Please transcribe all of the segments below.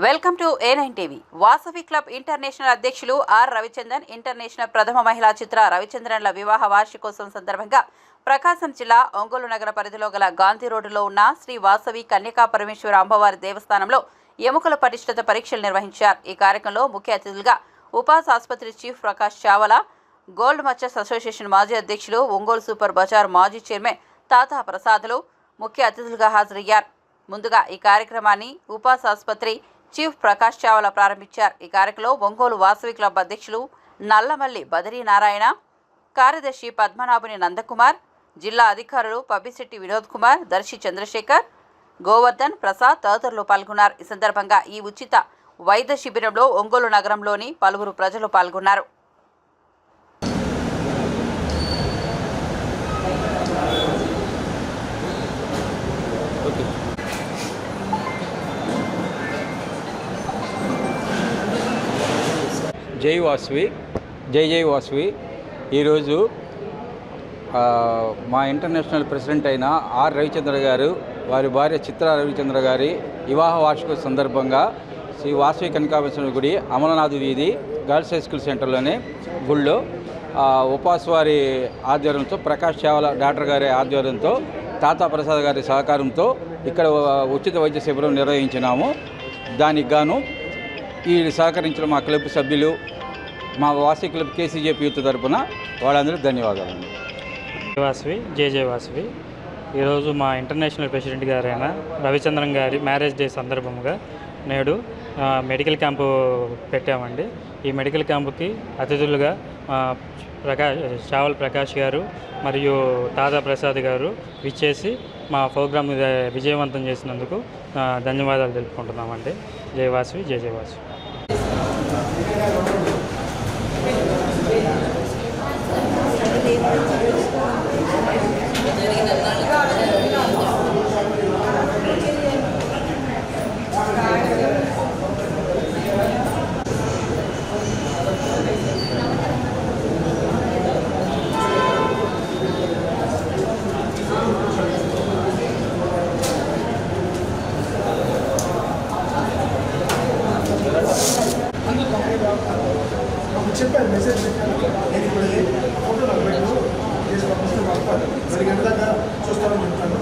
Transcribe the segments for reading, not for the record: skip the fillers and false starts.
Welcome to A9 TV. Vasavi club international అధ్యక్షులు are Ravichandran, international ప్రథమ మహిళా చిత్ర రవిచంద్రన్ల వివాహ వార్షికోత్సవం సందర్భంగా ప్రకాశం జిల్లా ఒంగోలు నగర పరిధిలో గల గాంధీ రోడ్డులో ఉన్న శ్రీ వాసవి కన్యకా పరమేశ్వర అమ్మవారి దేవస్థానంలో ఎముకల పటిష్టత పరీక్షలు నిర్వహించారు. ఈ కార్యక్రమంలో ముఖ్య అతిథులుగా ఉపాస్ ఆసుపత్రి chief Prakash Chawla, gold merchants association మాజీ అధ్యక్షులు, ఒంగోలు సూపర్ బజార్ మాజీ చైర్మన్ తాతా ప్రసాదులు ముఖ్య అతిథులుగా హాజరయ్యారు. ముందుగా ఈ కార్యక్రమాన్ని ఉపాస్ ఆసుపత్రి చీఫ్ ప్రకాష్ చావలా ప్రారంభించారు. ఈ కార్యక్రమంలో ఒంగోలు వాసవి క్లబ్ అధ్యక్షులు నల్లమల్లి బదరీనారాయణ, కార్యదర్శి పద్మనాభుని నందకుమార్, జిల్లా అధికారులు పబ్బిశెట్టి వినోద్ కుమార్, దర్శి చంద్రశేఖర్, గోవర్ధన్ ప్రసాద్ తదితరులు పాల్గొన్నారు. ఈ సందర్భంగా ఈ ఉచిత వైద్య శిబిరంలో ఒంగోలు నగరంలోని పలువురు ప్రజలు పాల్గొన్నారు. జై వాసవి, జై జై వాసవి. ఈరోజు మా ఇంటర్నేషనల్ ప్రెసిడెంట్ అయిన ఆర్ రవిచంద్ర గారు, వారి భార్య చిత్ర రవిచంద్ర గారి వివాహ వార్షిక సందర్భంగా శ్రీ వాసవి కనకాపరమేశ్వరి గుడి, అమలనాథ్ వీధి గర్ల్స్ హై స్కూల్ సెంటర్లోని గుళ్ళో ఉపాస్ వారి ఆధ్వర్యంతో, ప్రకాష్ చావలా డాక్టర్ గారి ఆధ్వర్యంతో, తాతా ప్రసాద్ గారి సహకారంతో ఇక్కడ ఉచిత వైద్య శిబిరం నిర్వహించినాము. దానికి గాను ఈ సహకరించిన మా క్లబ్ సభ్యులు, మా వాసవి క్లబ్ కేసీజేపీ యూత్ తరపున వాళ్ళందరూ ధన్యవాదాలండి. వాసవి, జై జై వాసవి. ఈరోజు మా ఇంటర్నేషనల్ ప్రెసిడెంట్ గారైన రవిచంద్రన్ గారి మ్యారేజ్ డే సందర్భంగా నేడు మెడికల్ క్యాంపు పెట్టామండి. ఈ మెడికల్ క్యాంపుకి అతిథులుగా చావల్ ప్రకాష్ గారు మరియు తాతా ప్రసాద్ గారు విచ్చేసి మా ప్రోగ్రామ్ విజయవంతం చేసినందుకు ధన్యవాదాలు తెలుపుకుంటున్నామండి. జై వాసవి, జై జై వాసవి. చెప్పాను, మెసేజ్ పెట్టాను. నేను ఇప్పుడు ఫోటో నాకు పెట్టు చేసి పంపిస్తే పంపాను. 10 గంటల దాకా చూస్తామని చెప్తాను.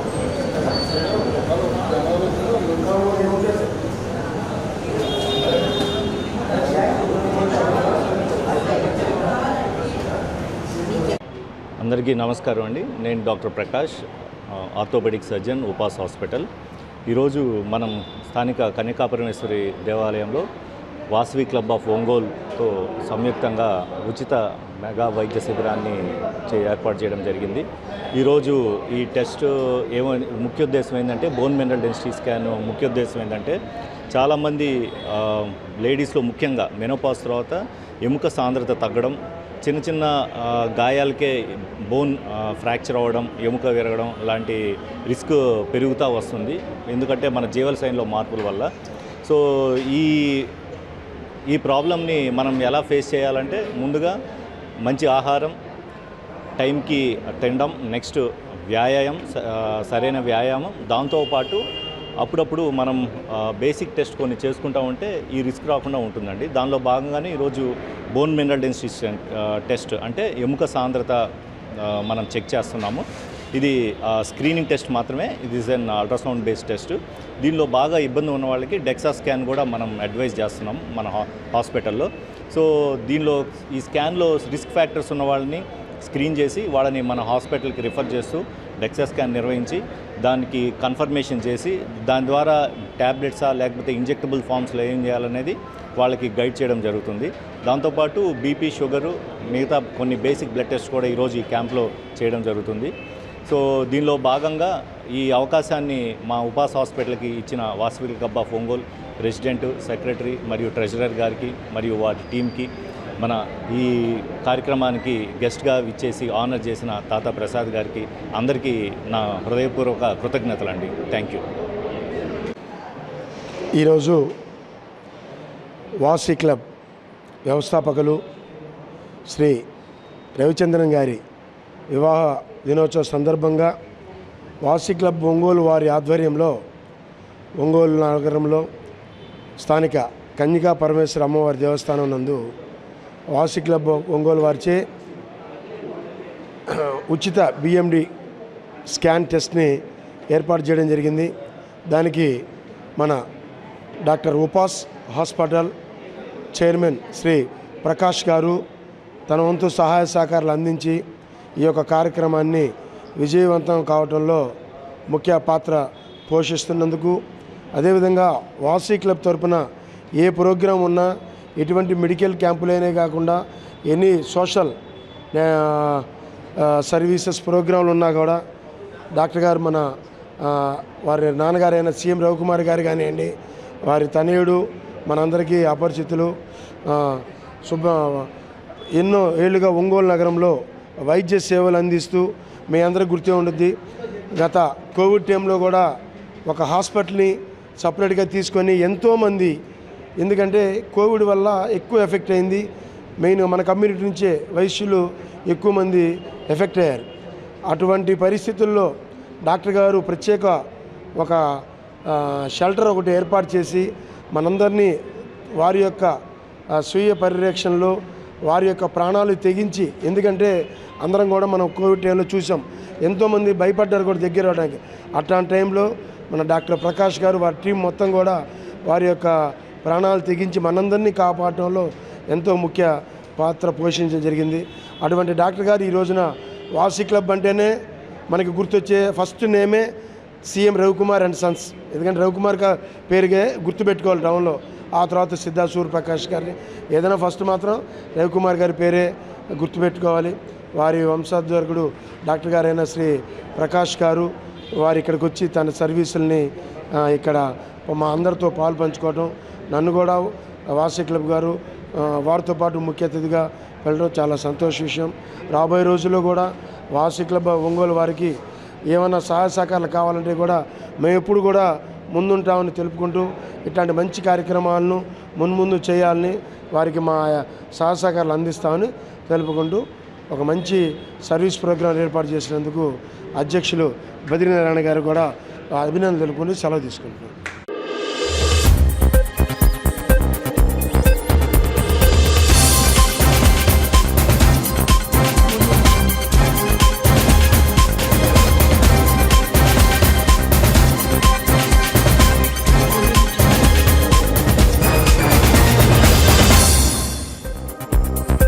అందరికీ నమస్కారం అండి. నేను doctor Prakash, orthopaedic surgeon, ఉపాస్ hospital. ఈరోజు మనం స్థానిక కన్యకా పరమేశ్వరి దేవాలయంలో వాసవి క్లబ్ ఆఫ్ ఒంగోలుతో సంయుక్తంగా ఉచిత మెగా వైద్య శిబిరాన్ని ఏర్పాటు చేయడం జరిగింది. ఈరోజు ఈ టెస్ట్ ముఖ్య ఉద్దేశం ఏంటంటే, బోన్ మినరల్ డెన్సిటీ స్కాన్ ముఖ్య ఉద్దేశం ఏంటంటే, చాలామంది లేడీస్లో ముఖ్యంగా మెనోపాజ్ తర్వాత ఎముక సాంద్రత తగ్గడం, చిన్న చిన్న గాయాలకే బోన్ ఫ్రాక్చర్ అవ్వడం, ఎముక విరగడం లాంటి రిస్క్ పెరుగుతూ వస్తుంది. ఎందుకంటే మన జీవనశైలిలో మార్పుల వల్ల. సో ఈ ప్రాబ్లమ్ని మనం ఎలా ఫేస్ చేయాలంటే, ముందుగా మంచి ఆహారం, టైంకి తినడం, నెక్స్ట్ వ్యాయామం, సరైన వ్యాయామం, దాంతోపాటు అప్పుడప్పుడు మనం బేసిక్ టెస్ట్ కొన్ని చేసుకుంటా ఉంటే ఈ రిస్క్ రాకుండా ఉంటుందండి. దానిలో భాగంగానే ఈరోజు బోన్ మినరల్ డెన్సిటీ టెస్ట్ అంటే ఎముక సాంద్రత మనం చెక్ చేస్తున్నాము. ఇది స్క్రీనింగ్ టెస్ట్ మాత్రమే. ఇది is an ultrasound based test. దీనిలో బాగా ఇబ్బంది ఉన్న వాళ్ళకి డెక్సా స్కాన్ కూడా మనం అడ్వైజ్ చేస్తున్నాం మన హాస్పిటల్లో. సో దీనిలో ఈ స్కాన్లో రిస్క్ ఫ్యాక్టర్స్ ఉన్న వాళ్ళని స్క్రీన్ చేసి వాళ్ళని మన హాస్పిటల్కి రిఫర్ చేస్తూ డెక్సా స్కాన్ నిర్వహించి దానికి కన్ఫర్మేషన్ చేసి దాని ద్వారా ట్యాబ్లెట్సా లేకపోతే ఇంజెక్టబుల్ ఫామ్స్లో ఏం చేయాలనేది వాళ్ళకి గైడ్ చేయడం జరుగుతుంది. దాంతోపాటు బీపీ, షుగరు, మిగతా కొన్ని బేసిక్ బ్లడ్ టెస్ట్ కూడా ఈరోజు ఈ క్యాంప్లో చేయడం జరుగుతుంది. సో దీనిలో భాగంగా ఈ అవకాశాన్ని మా ఉపాస్ హాస్పిటల్కి ఇచ్చిన Vasavi club of Ongole president, secretary మరియు ట్రెజరర్ గారికి మరియు వారి టీంకి, మన ఈ కార్యక్రమానికి గెస్ట్గా విచ్చేసి ఆనర్ చేసిన తాతా ప్రసాద్ గారికి, అందరికీ నా హృదయపూర్వక కృతజ్ఞతలండి. Thank you. ఈరోజు వాసవి క్లబ్ వ్యవస్థాపకులు శ్రీ రవిచంద్రన్ గారి వివాహ దినోత్సవ సందర్భంగా వాసవి క్లబ్ ఒంగోలు వారి ఆధ్వర్యంలో ఒంగోలు నగరంలో స్థానిక కన్యకా పరమేశ్వర అమ్మవారి దేవస్థానం నందు వాసవి క్లబ్ ఒంగోలు వారిచే ఉచిత బిఎండి స్కాన్ టెస్ట్ని ఏర్పాటు చేయడం జరిగింది. దానికి మన doctor ఉపాస్ hospital chairman Shri Prakash గారు తన వంతు సహాయ సహకారాలు అందించి ఈ యొక్క కార్యక్రమాన్ని విజయవంతం కావడంలో ముఖ్య పాత్ర పోషిస్తున్నందుకు, అదేవిధంగా వాసవి క్లబ్ తరపున ఏ ప్రోగ్రాం ఉన్నా, ఎటువంటి మెడికల్ క్యాంపులైనా కాకుండా ఎనీ సోషల్ సర్వీసెస్ ప్రోగ్రాంలు ఉన్నా కూడా డాక్టర్ గారు మన వారి నాన్నగారైన సీఎం రవికుమార్ గారు కానివ్వండి, వారి తనయుడు మనందరికీ అపరిచితులు, ఎన్నో ఏళ్ళుగా ఒంగోలు నగరంలో వైద్య సేవలు అందిస్తూ మీ అందరికీ గుర్తే ఉంటుంది. గత కోవిడ్ టైంలో కూడా ఒక హాస్పిటల్ని సపరేట్గా తీసుకొని ఎంతోమంది, ఎందుకంటే కోవిడ్ వల్ల ఎక్కువ ఎఫెక్ట్ అయింది, మెయిన్ మన కమ్యూనిటీ నుంచే వైశ్యులు ఎక్కువ మంది ఎఫెక్ట్ అయ్యారు. అటువంటి పరిస్థితుల్లో డాక్టర్ గారు ప్రత్యేక ఒక షెల్టర్ ఒకటి ఏర్పాటు చేసి మనందరినీ వారి యొక్క స్వీయ పరిరక్షణలో వారి యొక్క ప్రాణాలు తెగించి, ఎందుకంటే అందరం కూడా మనం కోవిడ్ టైంలో చూసాం, ఎంతోమంది భయపడ్డారు కూడా దగ్గర రావడానికి. అట్లాంటి టైంలో మన డాక్టర్ ప్రకాష్ గారు వారి టీం మొత్తం కూడా వారి యొక్క ప్రాణాలు తెగించి మనందరినీ కాపాడటంలో ఎంతో ముఖ్య పాత్ర పోషించడం జరిగింది. అటువంటి డాక్టర్ గారు ఈ రోజున వాసవి క్లబ్ అంటేనే మనకి గుర్తొచ్చే ఫస్ట్ నేమే సీఎం రవికుమార్ అండ్ సన్స్, ఎందుకంటే రవికుమార్ పేరుగా గుర్తుపెట్టుకోవాలి టౌన్లో. ఆ తర్వాత సిద్ధార్థ సూర్యప్రకాష్ గారిని, ఏదైనా ఫస్ట్ మాత్రం రవికుమార్ గారి పేరే గుర్తుపెట్టుకోవాలి. వారి వంశోద్ధారకుడు డాక్టర్ గారైన శ్రీ ప్రకాష్ గారు వారు ఇక్కడికి వచ్చి తన సర్వీసుల్ని ఇక్కడ మా అందరితో పాలు పంచుకోవడం, నన్ను కూడా వాసవి క్లబ్ గారు వారితో పాటు ముఖ్య అతిథిగా వెళ్ళడం చాలా సంతోష విషయం. రాబోయే రోజుల్లో కూడా వాసవి క్లబ్ ఒంగోలు వారికి ఏమైనా సహాయ సహకారాలు కావాలంటే కూడా మేము ఎప్పుడు కూడా ముందుంటామని తెలుపుకుంటూ, ఇట్లాంటి మంచి కార్యక్రమాలను మున్ముందు చేయాలని వారికి మా సహాయ సహకారాలు అందిస్తామని తెలుపుకుంటూ, ఒక మంచి సర్వీస్ ప్రోగ్రాం ఏర్పాటు చేసినందుకు అధ్యక్షులు బద్రీనారాయణ గారు కూడా అభినందనలు తెలుపుకుంటూ సెలవు తీసుకుంటున్నాను.